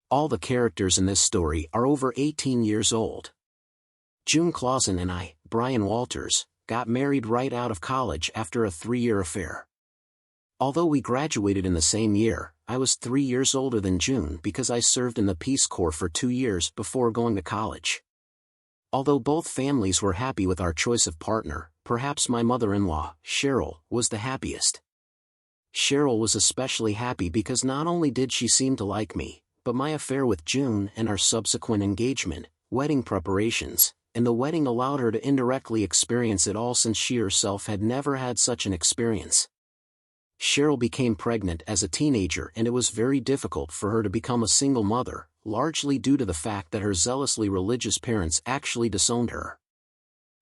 All the characters in this story are over 18 years old. June Clausen and I, Brian Walters, got married right out of college after a 3-year affair. Although we graduated in the same year, I was 3 years older than June because I served in the Peace Corps for 2 years before going to college. Although both families were happy with our choice of partner, perhaps my mother-in-law, Cheryl, was the happiest. Cheryl was especially happy because not only did she seem to like me, but my affair with June and our subsequent engagement, wedding preparations, and the wedding allowed her to indirectly experience it all since she herself had never had such an experience. Cheryl became pregnant as a teenager and it was very difficult for her to become a single mother, largely due to the fact that her zealously religious parents actually disowned her.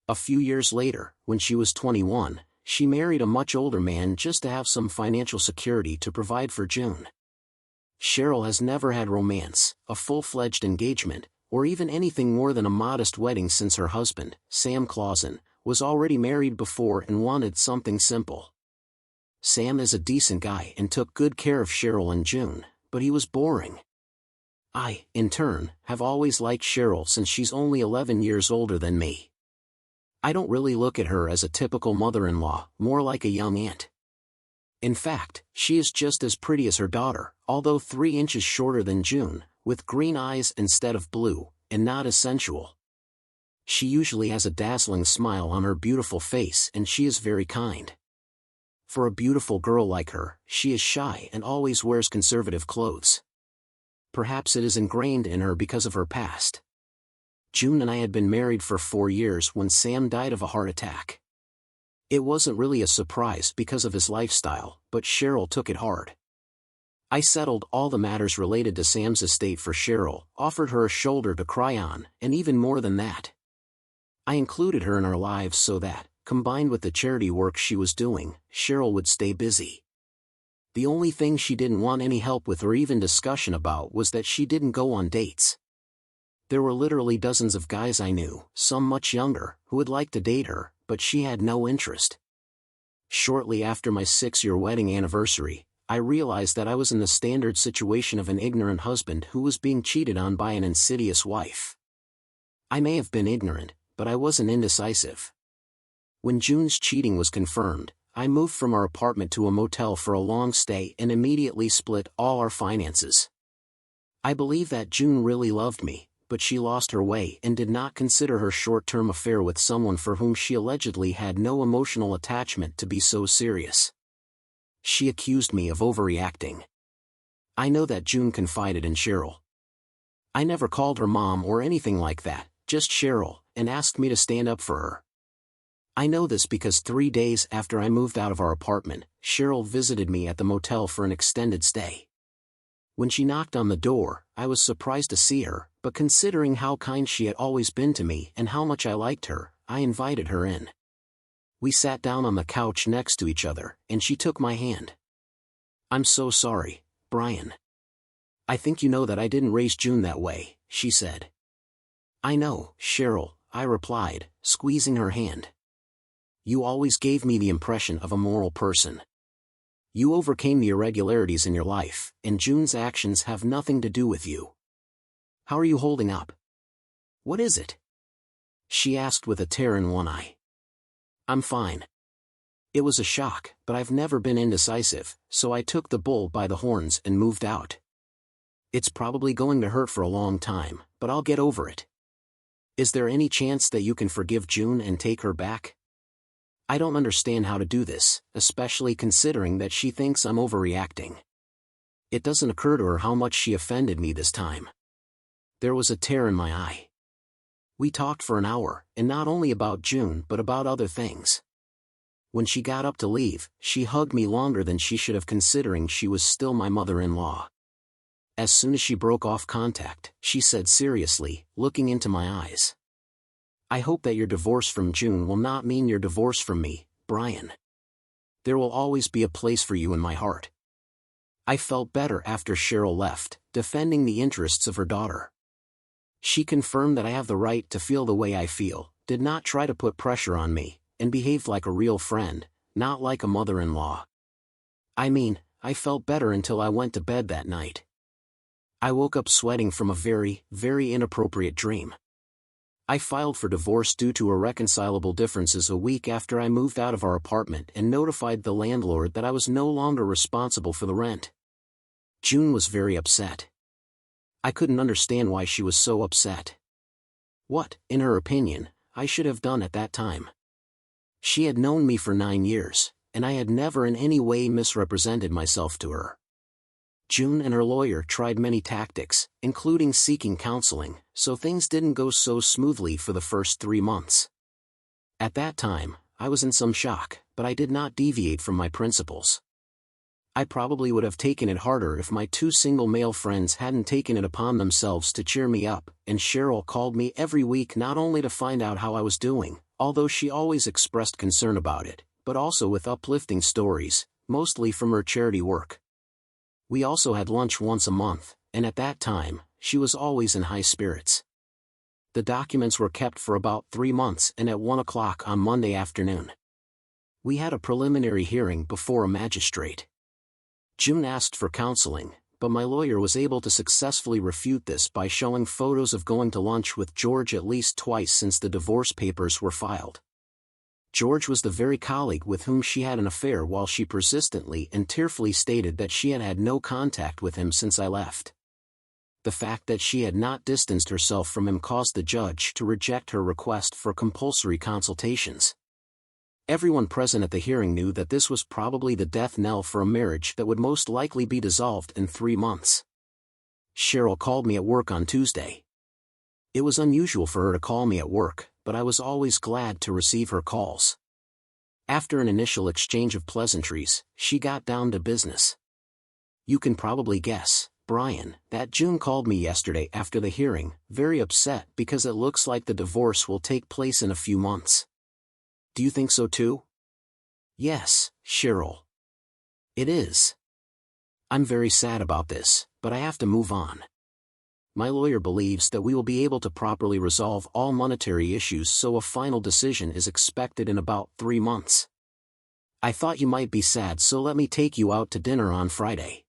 A few years later, when she was 21, she married a much older man just to have some financial security to provide for June. Cheryl has never had romance, a full-fledged engagement, or even anything more than a modest wedding since her husband, Sam Clausen, was already married before and wanted something simple. Sam is a decent guy and took good care of Cheryl and June, but he was boring. I, in turn, have always liked Cheryl since she's only 11 years older than me. I don't really look at her as a typical mother-in-law, more like a young aunt. In fact, she is just as pretty as her daughter, although 3 inches shorter than June, with green eyes instead of blue, and not as sensual. She usually has a dazzling smile on her beautiful face and she is very kind. For a beautiful girl like her, she is shy and always wears conservative clothes. Perhaps it is ingrained in her because of her past. June and I had been married for 4 years when Sam died of a heart attack. It wasn't really a surprise because of his lifestyle, but Cheryl took it hard. I settled all the matters related to Sam's estate for Cheryl, offered her a shoulder to cry on, and even more than that. I included her in our lives so that, combined with the charity work she was doing, Cheryl would stay busy. The only thing she didn't want any help with or even discussion about was that she didn't go on dates. There were literally dozens of guys I knew, some much younger, who would like to date her, but she had no interest. Shortly after my 6-year wedding anniversary, I realized that I was in the standard situation of an ignorant husband who was being cheated on by an insidious wife. I may have been ignorant, but I wasn't indecisive. When June's cheating was confirmed, I moved from our apartment to a motel for a long stay and immediately split all our finances. I believe that June really loved me, but she lost her way and did not consider her short-term affair with someone for whom she allegedly had no emotional attachment to be so serious. She accused me of overreacting. I know that June confided in Cheryl. I never called her mom or anything like that, just Cheryl, and asked me to stand up for her. I know this because 3 days after I moved out of our apartment, Cheryl visited me at the motel for an extended stay. When she knocked on the door, I was surprised to see her, but considering how kind she had always been to me and how much I liked her, I invited her in. We sat down on the couch next to each other, and she took my hand. "I'm so sorry, Brian. I think you know that I didn't raise June that way," she said. "I know, Cheryl," I replied, squeezing her hand. "You always gave me the impression of a moral person. You overcame the irregularities in your life, and June's actions have nothing to do with you. How are you holding up? What is it?" she asked with a tear in one eye. "I'm fine." It was a shock, but I've never been indecisive, so I took the bull by the horns and moved out. It's probably going to hurt for a long time, but I'll get over it. Is there any chance that you can forgive June and take her back? I don't understand how to do this, especially considering that she thinks I'm overreacting. It doesn't occur to her how much she offended me this time. There was a tear in my eye. We talked for an hour, and not only about June but about other things. When she got up to leave, she hugged me longer than she should have considering she was still my mother-in-law. As soon as she broke off contact, she said seriously, looking into my eyes, "I hope that your divorce from June will not mean your divorce from me, Brian. There will always be a place for you in my heart." I felt better after Cheryl left, defending the interests of her daughter. She confirmed that I have the right to feel the way I feel, did not try to put pressure on me, and behaved like a real friend, not like a mother-in-law. I mean, I felt better until I went to bed that night. I woke up sweating from a very, very inappropriate dream. I filed for divorce due to irreconcilable differences a week after I moved out of our apartment and notified the landlord that I was no longer responsible for the rent. June was very upset. I couldn't understand why she was so upset. What, in her opinion, I should have done at that time. She had known me for 9 years, and I had never in any way misrepresented myself to her. June and her lawyer tried many tactics, including seeking counseling, so things didn't go so smoothly for the first 3 months. At that time, I was in some shock, but I did not deviate from my principles. I probably would have taken it harder if my 2 single male friends hadn't taken it upon themselves to cheer me up, and Cheryl called me every week not only to find out how I was doing, although she always expressed concern about it, but also with uplifting stories, mostly from her charity work. We also had lunch once a month, and at that time, she was always in high spirits. The documents were kept for about 3 months and at 1 o'clock on Monday afternoon. We had a preliminary hearing before a magistrate. June asked for counseling, but my lawyer was able to successfully refute this by showing photos of going to lunch with George at least twice since the divorce papers were filed. George was the very colleague with whom she had an affair, while she persistently and tearfully stated that she had had no contact with him since I left. The fact that she had not distanced herself from him caused the judge to reject her request for compulsory consultations. Everyone present at the hearing knew that this was probably the death knell for a marriage that would most likely be dissolved in 3 months. Cheryl called me at work on Tuesday. It was unusual for her to call me at work, but I was always glad to receive her calls. After an initial exchange of pleasantries, she got down to business. You can probably guess, Brian, that June called me yesterday after the hearing, very upset because it looks like the divorce will take place in a few months. Do you think so too? Yes, Cheryl. It is. I'm very sad about this, but I have to move on. My lawyer believes that we will be able to properly resolve all monetary issues, so a final decision is expected in about 3 months. I thought you might be sad, so let me take you out to dinner on Friday.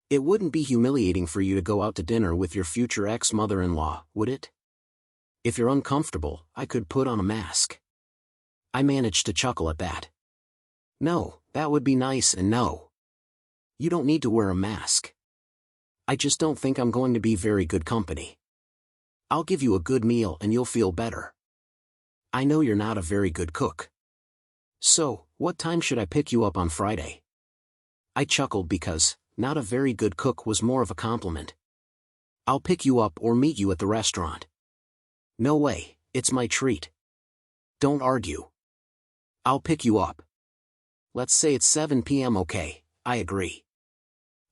It wouldn't be humiliating for you to go out to dinner with your future ex-mother-in-law, would it? If you're uncomfortable, I could put on a mask. I managed to chuckle at that. No, that would be nice, and no. You don't need to wear a mask. I just don't think I'm going to be very good company. I'll give you a good meal and you'll feel better. I know you're not a very good cook. So, what time should I pick you up on Friday? I chuckled because, not a very good cook was more of a compliment. I'll pick you up or meet you at the restaurant. No way, it's my treat. Don't argue. I'll pick you up. Let's say it's 7 p.m. Okay, I agree.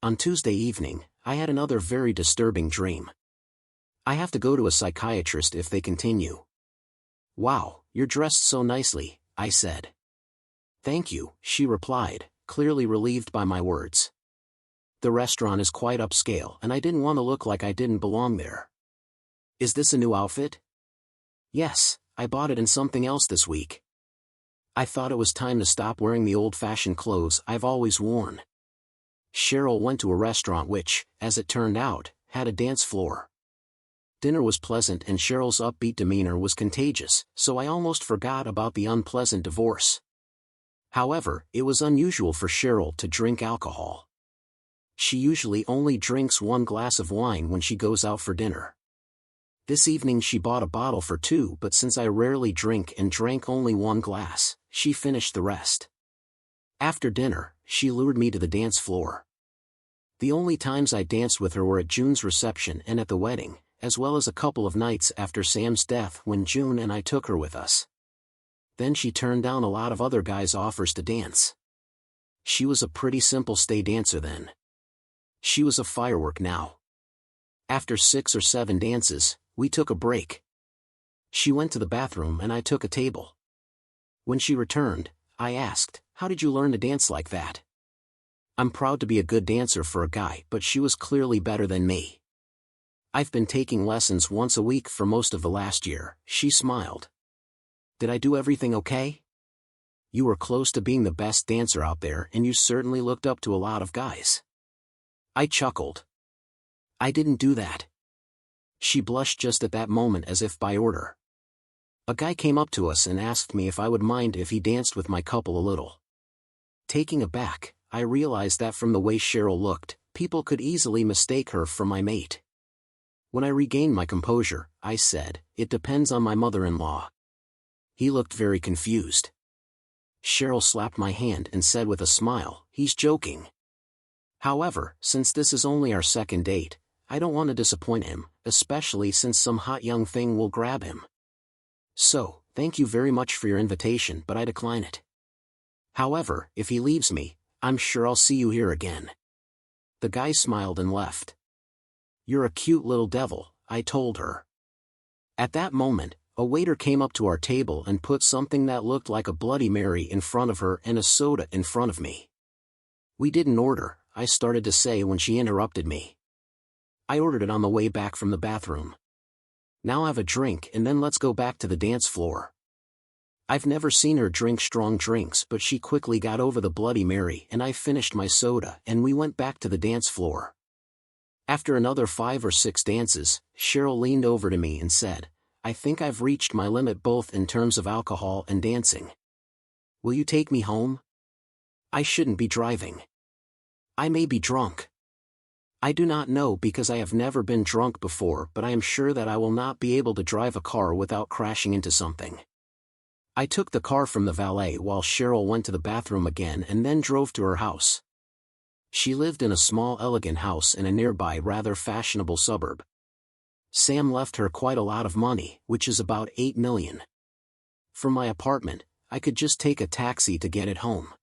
On Tuesday evening, I had another very disturbing dream. I have to go to a psychiatrist if they continue. Wow, you're dressed so nicely, I said. Thank you, she replied, clearly relieved by my words. The restaurant is quite upscale and I didn't want to look like I didn't belong there. Is this a new outfit? Yes, I bought it in something else this week. I thought it was time to stop wearing the old-fashioned clothes I've always worn. Cheryl went to a restaurant which, as it turned out, had a dance floor. Dinner was pleasant and Cheryl's upbeat demeanor was contagious, so I almost forgot about the unpleasant divorce. However, it was unusual for Cheryl to drink alcohol. She usually only drinks 1 glass of wine when she goes out for dinner. This evening she bought a bottle for 2, but since I rarely drink and drank only 1 glass, she finished the rest. After dinner, she lured me to the dance floor. The only times I danced with her were at June's reception and at the wedding, as well as a couple of nights after Sam's death when June and I took her with us. Then she turned down a lot of other guys' offers to dance. She was a pretty simple stay dancer then. She was a firework now. After 6 or 7 dances, we took a break. She went to the bathroom and I took a table. When she returned, I asked, "How did you learn to dance like that?" I'm proud to be a good dancer for a guy, but she was clearly better than me. I've been taking lessons once a week for most of the last year, she smiled. Did I do everything okay? You were close to being the best dancer out there and you certainly looked up to a lot of guys. I chuckled. I didn't do that. She blushed just at that moment as if by order. A guy came up to us and asked me if I would mind if he danced with my couple a little. Taken aback, I realized that from the way Cheryl looked, people could easily mistake her for my mate. When I regained my composure, I said, "It depends on my mother-in-law." He looked very confused. Cheryl slapped my hand and said with a smile, "He's joking." However, since this is only our second date, I don't want to disappoint him, especially since some hot young thing will grab him. So, thank you very much for your invitation, but I decline it. However, if he leaves me, I'm sure I'll see you here again. The guy smiled and left. "You're a cute little devil," I told her. At that moment, a waiter came up to our table and put something that looked like a Bloody Mary in front of her and a soda in front of me. "We didn't order," I started to say when she interrupted me. "I ordered it on the way back from the bathroom. Now have a drink and then let's go back to the dance floor." I've never seen her drink strong drinks, but she quickly got over the Bloody Mary and I finished my soda and we went back to the dance floor. After another 5 or 6 dances, Cheryl leaned over to me and said, "I think I've reached my limit both in terms of alcohol and dancing. Will you take me home? I shouldn't be driving. I may be drunk. I do not know because I have never been drunk before, but I am sure that I will not be able to drive a car without crashing into something." I took the car from the valet while Cheryl went to the bathroom again and then drove to her house. She lived in a small elegant house in a nearby rather fashionable suburb. Sam left her quite a lot of money, which is about $8 million. From my apartment, I could just take a taxi to get it home.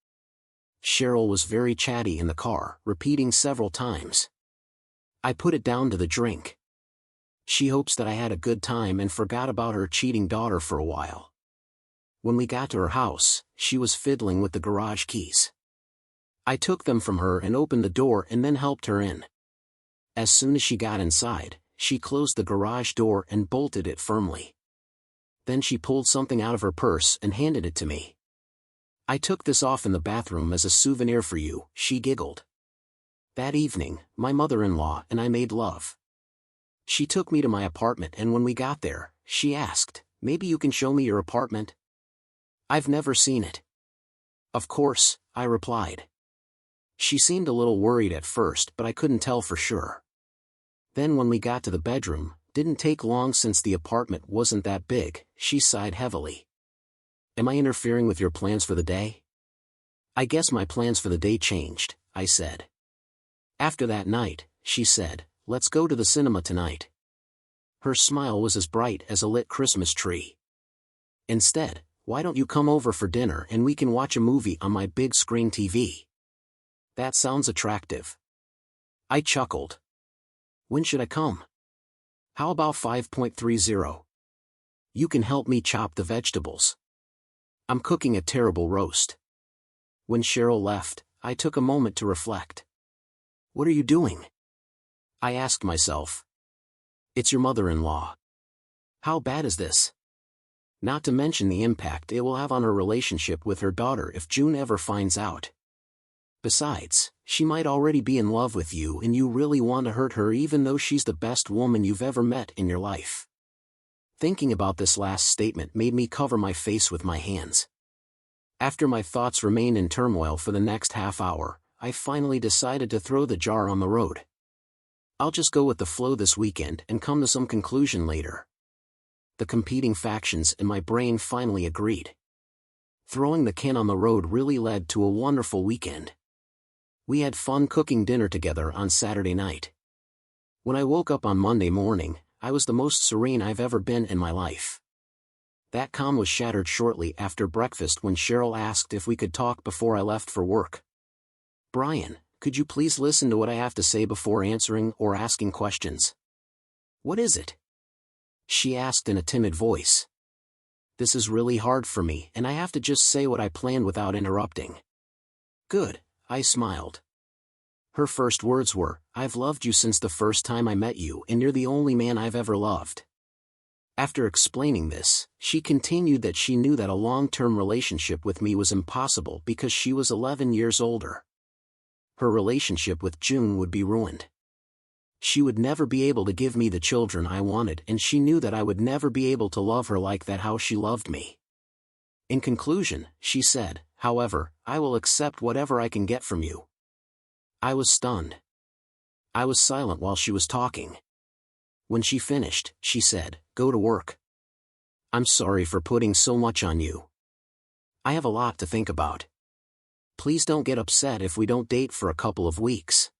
Cheryl was very chatty in the car, repeating several times. I put it down to the drink. She hopes that I had a good time and forgot about her cheating daughter for a while. When we got to her house, she was fiddling with the garage keys. I took them from her and opened the door and then helped her in. As soon as she got inside, she closed the garage door and bolted it firmly. Then she pulled something out of her purse and handed it to me. "I took this off in the bathroom as a souvenir for you," she giggled. That evening, my mother-in-law and I made love. She took me to my apartment and when we got there, she asked, "Maybe you can show me your apartment? I've never seen it." "Of course," I replied. She seemed a little worried at first, but I couldn't tell for sure. Then when we got to the bedroom, didn't take long since the apartment wasn't that big, she sighed heavily. "Am I interfering with your plans for the day?" "I guess my plans for the day changed," I said. After that night, she said, "Let's go to the cinema tonight." Her smile was as bright as a lit Christmas tree. "Instead, why don't you come over for dinner and we can watch a movie on my big screen TV?" "That sounds attractive." I chuckled. "When should I come?" "How about 5:30? You can help me chop the vegetables. I'm cooking a terrible roast." When Cheryl left, I took a moment to reflect. "What are you doing?" I asked myself. "It's your mother-in-law. How bad is this? Not to mention the impact it will have on her relationship with her daughter if June ever finds out. Besides, she might already be in love with you and you really want to hurt her even though she's the best woman you've ever met in your life." Thinking about this last statement made me cover my face with my hands. After my thoughts remained in turmoil for the next half hour, I finally decided to throw the jar on the road. I'll just go with the flow this weekend and come to some conclusion later. The competing factions in my brain finally agreed. Throwing the can on the road really led to a wonderful weekend. We had fun cooking dinner together on Saturday night. When I woke up on Monday morning, I was the most serene I've ever been in my life. That calm was shattered shortly after breakfast when Cheryl asked if we could talk before I left for work. "Brian, could you please listen to what I have to say before answering or asking questions?" "What is it?" she asked in a timid voice. "This is really hard for me and I have to just say what I planned without interrupting." "Good," I smiled. Her first words were, "I've loved you since the first time I met you and you're the only man I've ever loved." After explaining this, she continued that she knew that a long-term relationship with me was impossible because she was 11 years older. Her relationship with June would be ruined. She would never be able to give me the children I wanted, and she knew that I would never be able to love her like that how she loved me. In conclusion, she said, "However, I will accept whatever I can get from you." I was stunned. I was silent while she was talking. When she finished, she said, "Go to work. I'm sorry for putting so much on you. I have a lot to think about. Please don't get upset if we don't date for a couple of weeks.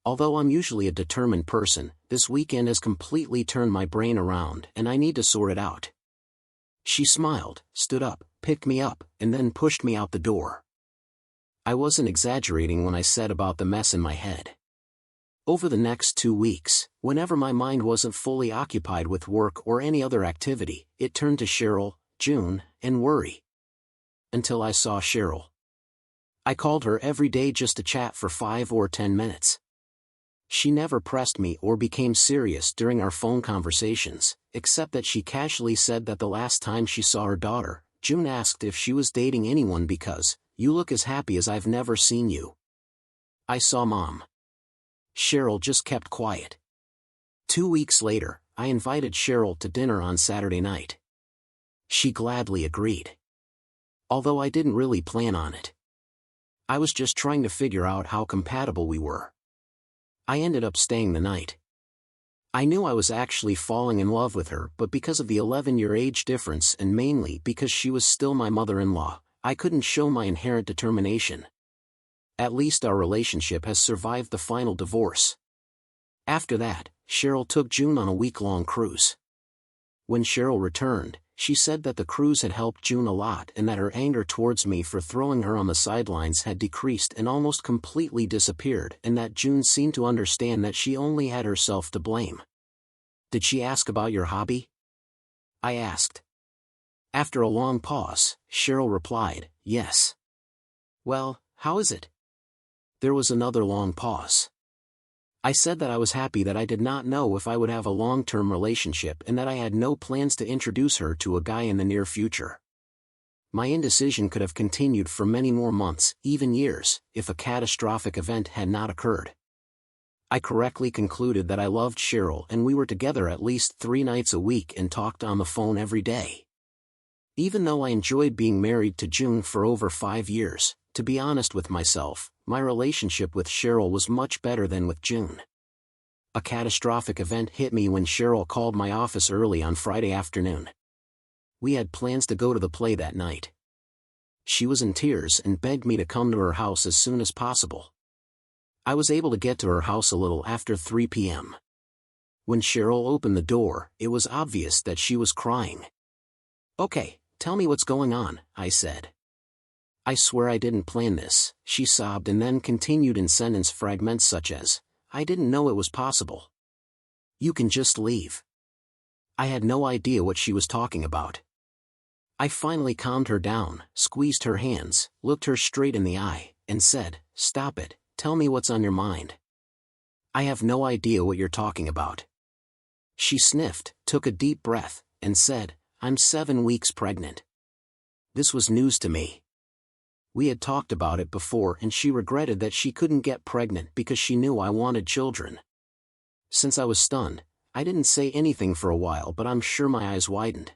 Although I'm usually a determined person, this weekend has completely turned my brain around and I need to sort it out." She smiled, stood up, picked me up, and then pushed me out the door. I wasn't exaggerating when I said about the mess in my head. Over the next 2 weeks, whenever my mind wasn't fully occupied with work or any other activity, it turned to Cheryl, June, and worry. Until I saw Cheryl. I called her every day just to chat for 5 or 10 minutes. She never pressed me or became serious during our phone conversations, except that she casually said that the last time she saw her daughter, June asked if she was dating anyone because, "You look as happy as I've never seen you." I saw Mom. Cheryl just kept quiet. 2 weeks later, I invited Cheryl to dinner on Saturday night. She gladly agreed. Although I didn't really plan on it. I was just trying to figure out how compatible we were. I ended up staying the night. I knew I was actually falling in love with her, but because of the 11-year age difference and mainly because she was still my mother-in-law, I couldn't show my inherent determination. At least our relationship has survived the final divorce. After that, Cheryl took June on a week-long cruise. When Cheryl returned, she said that the cruise had helped June a lot and that her anger towards me for throwing her on the sidelines had decreased and almost completely disappeared, and that June seemed to understand that she only had herself to blame. "Did she ask about your hobby?" I asked. After a long pause, Cheryl replied, "Yes." "Well, how is it?" There was another long pause. I said that I was happy that I did not know if I would have a long-term relationship and that I had no plans to introduce her to a guy in the near future. My indecision could have continued for many more months, even years, if a catastrophic event had not occurred. I correctly concluded that I loved Cheryl and we were together at least 3 nights a week and talked on the phone every day. Even though I enjoyed being married to June for over 5 years, to be honest with myself, my relationship with Cheryl was much better than with June. A catastrophic event hit me when Cheryl called my office early on Friday afternoon. We had plans to go to the play that night. She was in tears and begged me to come to her house as soon as possible. I was able to get to her house a little after 3 p.m. When Cheryl opened the door, it was obvious that she was crying. "Okay, tell me what's going on," I said. "I swear I didn't plan this," she sobbed and then continued in sentence fragments such as, "I didn't know it was possible. You can just leave." I had no idea what she was talking about. I finally calmed her down, squeezed her hands, looked her straight in the eye, and said, "Stop it, tell me what's on your mind." "I have no idea what you're talking about." She sniffed, took a deep breath, and said, "I'm 7 weeks pregnant." This was news to me. We had talked about it before and she regretted that she couldn't get pregnant because she knew I wanted children. Since I was stunned, I didn't say anything for a while, but I'm sure my eyes widened.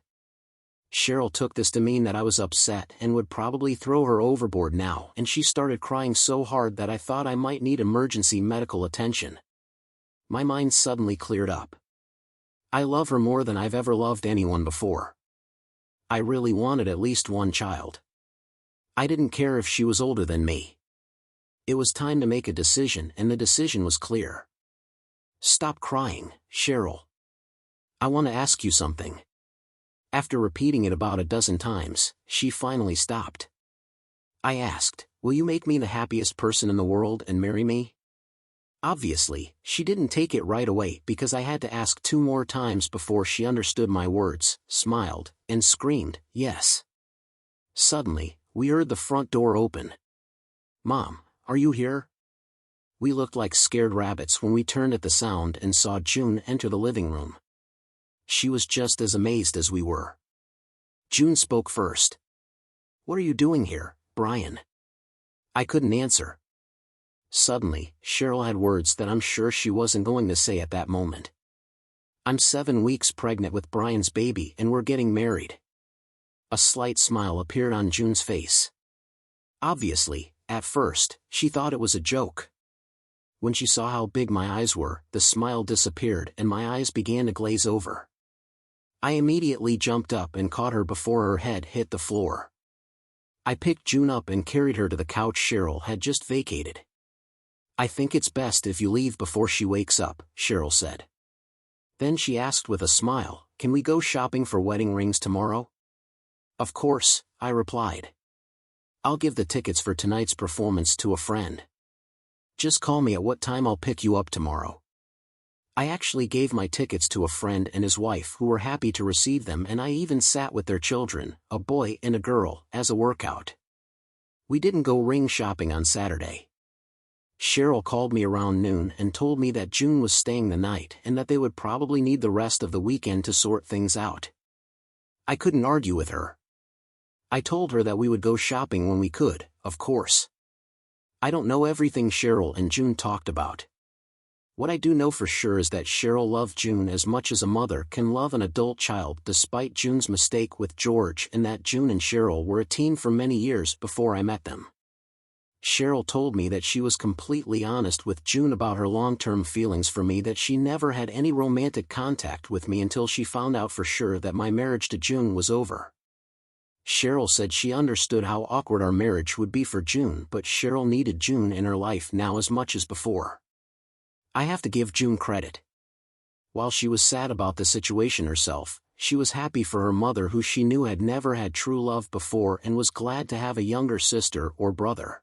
Cheryl took this to mean that I was upset and would probably throw her overboard now, and she started crying so hard that I thought I might need emergency medical attention. My mind suddenly cleared up. I love her more than I've ever loved anyone before. I really wanted at least one child. I didn't care if she was older than me. It was time to make a decision, and the decision was clear. "Stop crying, Cheryl. I want to ask you something." After repeating it about a dozen times, she finally stopped. I asked, "Will you make me the happiest person in the world and marry me?" Obviously, she didn't take it right away because I had to ask 2 more times before she understood my words, smiled, and screamed, "Yes." Suddenly, we heard the front door open. "Mom, are you here?" We looked like scared rabbits when we turned at the sound and saw June enter the living room. She was just as amazed as we were. June spoke first. "What are you doing here, Brian?" I couldn't answer. Suddenly, Cheryl had words that I'm sure she wasn't going to say at that moment. I'm 7 weeks pregnant with Brian's baby and we're getting married. A slight smile appeared on June's face. Obviously, at first, she thought it was a joke. When she saw how big my eyes were, the smile disappeared and my eyes began to glaze over. I immediately jumped up and caught her before her head hit the floor. I picked June up and carried her to the couch Cheryl had just vacated. I think it's best if you leave before she wakes up, Cheryl said. Then she asked with a smile, can we go shopping for wedding rings tomorrow? Of course, I replied. I'll give the tickets for tonight's performance to a friend. Just call me at what time I'll pick you up tomorrow. I actually gave my tickets to a friend and his wife who were happy to receive them, and I even sat with their children, a boy and a girl, as a workout. We didn't go ring shopping on Saturday. Cheryl called me around noon and told me that June was staying the night and that they would probably need the rest of the weekend to sort things out. I couldn't argue with her. I told her that we would go shopping when we could, of course. I don't know everything Cheryl and June talked about. What I do know for sure is that Cheryl loved June as much as a mother can love an adult child despite June's mistake with George, and that June and Cheryl were a team for many years before I met them. Cheryl told me that she was completely honest with June about her long-term feelings for me, that she never had any romantic contact with me until she found out for sure that my marriage to June was over. Cheryl said she understood how awkward our marriage would be for June, but Cheryl needed June in her life now as much as before. I have to give June credit. While she was sad about the situation herself, she was happy for her mother, who she knew had never had true love before, and was glad to have a younger sister or brother.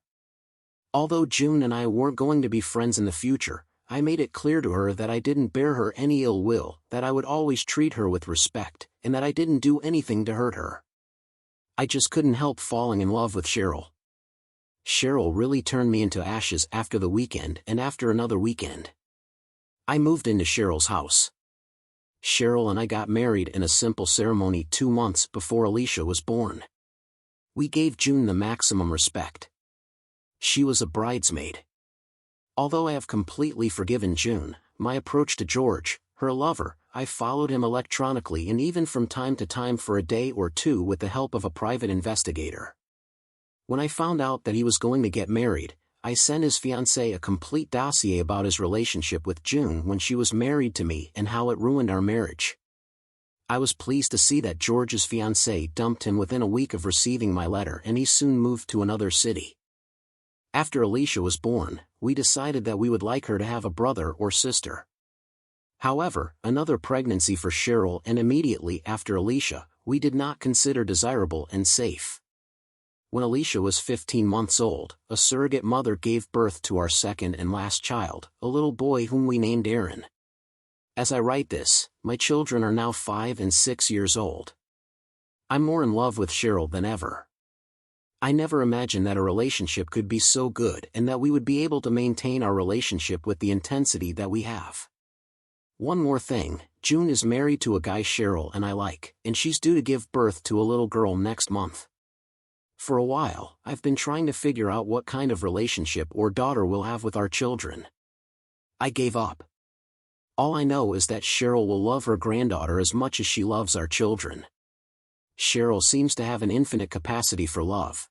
Although June and I weren't going to be friends in the future, I made it clear to her that I didn't bear her any ill will, that I would always treat her with respect, and that I didn't do anything to hurt her. I just couldn't help falling in love with Cheryl. Cheryl really turned me into ashes after the weekend and after another weekend. I moved into Cheryl's house. Cheryl and I got married in a simple ceremony 2 months before Alicia was born. We gave June the maximum respect. She was a bridesmaid. Although I have completely forgiven June, my approach to George, her lover, I followed him electronically and even from time to time for a day or two with the help of a private investigator. When I found out that he was going to get married, I sent his fiancée a complete dossier about his relationship with June when she was married to me and how it ruined our marriage. I was pleased to see that George's fiancée dumped him within a week of receiving my letter, and he soon moved to another city. After Alicia was born, we decided that we would like her to have a brother or sister. However, another pregnancy for Cheryl and immediately after Alicia, we did not consider desirable and safe. When Alicia was 15 months old, a surrogate mother gave birth to our second and last child, a little boy whom we named Aaron. As I write this, my children are now 5 and 6 years old. I'm more in love with Cheryl than ever. I never imagined that a relationship could be so good and that we would be able to maintain our relationship with the intensity that we have. One more thing, June is married to a guy Cheryl and I like, and she's due to give birth to a little girl next month. For a while, I've been trying to figure out what kind of relationship or daughter we'll have with our children. I gave up. All I know is that Cheryl will love her granddaughter as much as she loves our children. Cheryl seems to have an infinite capacity for love.